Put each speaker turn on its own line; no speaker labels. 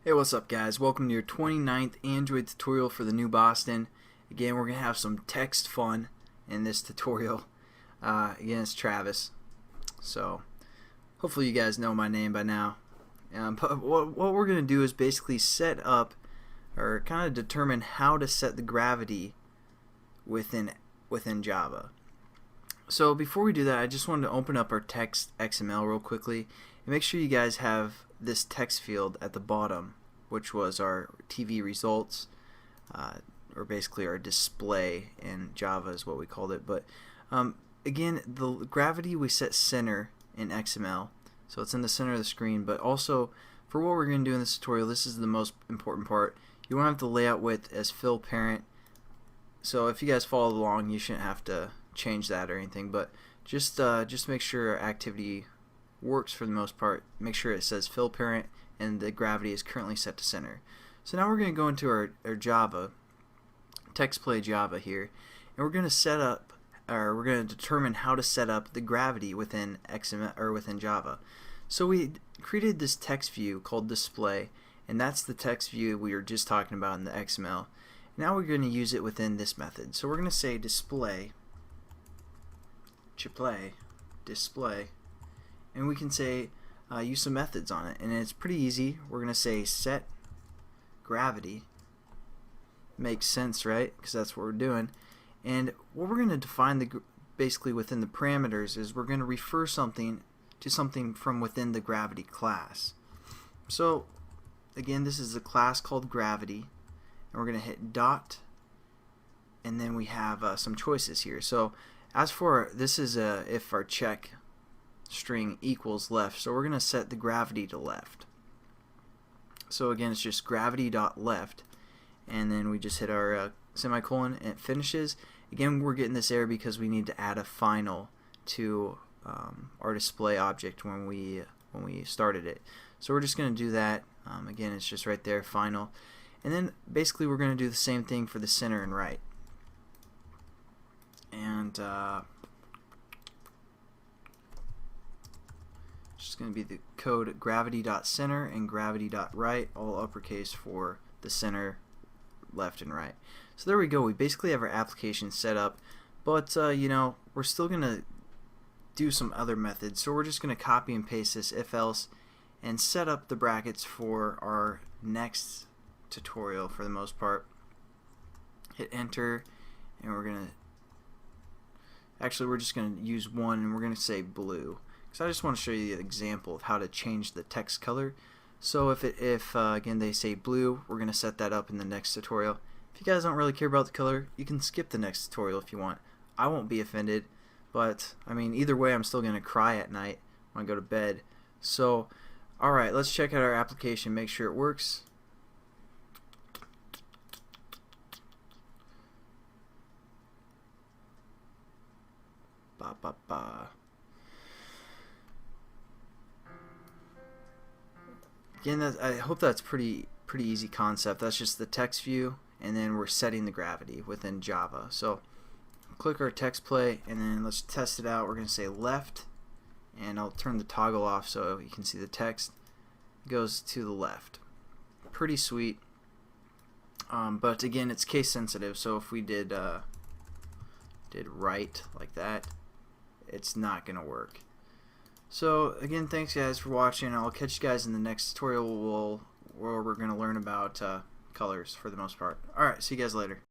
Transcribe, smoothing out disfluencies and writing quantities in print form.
Hey, what's up guys? Welcome to your 29th Android tutorial for the new Boston. Again, we're going to have some text fun in this tutorial. Again, it's Travis. So, hopefully you guys know my name by now. But what we're going to do is basically set up, or kind of determine how to set the gravity within Java. So before we do that, I just wanted to open up our text XML real quickly and make sure you guys have this text field at the bottom, which was our TV results, or basically our display in Java is what we called it. But again, the gravity we set center in XML, so it's in the center of the screen. But also for what we're going to do in this tutorial, this is the most important part. You want to have the layout width as fill parent. So if you guys follow along, you shouldn't have to change that or anything, but just make sure our activity works for the most part. Make sure it says fill parent and the gravity is currently set to center. So now we're going to go into our Java, text play Java here, and we're going to set up, or we're going to determine how to set up the gravity within XML or within Java. So we created this text view called display, and that's the text view we were just talking about in the XML. Now we're going to use it within this method. So we're going to say display, and we can say use some methods on it, and it's pretty easy. We're going to say set gravity. Makes sense, right? Because that's what we're doing. And what we're going to define basically within the parameters is we're going to refer something to something from within the gravity class. So again, this is a class called gravity, and we're going to hit dot, and then we have some choices here. So as for this is if our check string equals left, so we're going to set the gravity to left. So again, it's just gravity.left, and then we just hit our semicolon and it finishes. Again, we're getting this error because we need to add a final to our display object when we started it. So we're just going to do that. Again, it's just right there, final. And then basically we're going to do the same thing for the center and right. And just going to be the code gravity.center and gravity.right, all uppercase for the center, left, and right. So there we go. We basically have our application set up, but you know, we're still going to do some other methods. So we're just going to copy and paste this if else and set up the brackets for our next tutorial for the most part. Hit enter, and we're going to we're just going to use one, and we're going to say blue. So I just want to show you the example of how to change the text color. So if again they say blue, we're going to set that up in the next tutorial. If you guys don't really care about the color, you can skip the next tutorial if you want. I won't be offended, but I mean either way I'm still going to cry at night when I go to bed. So alright, let's check out our application, make sure it works. Again, I hope that's pretty easy concept. That's just the text view, and then we're setting the gravity within Java. So click our text play, and then let's test it out. We're going to say left, and I'll turn the toggle off so you can see the text goes to the left. Pretty sweet. But again, it's case sensitive, so if we did right like that, it's not gonna work. So again, thanks guys for watching. I'll catch you guys in the next tutorial where we're gonna learn about colors for the most part. Alright, see you guys later.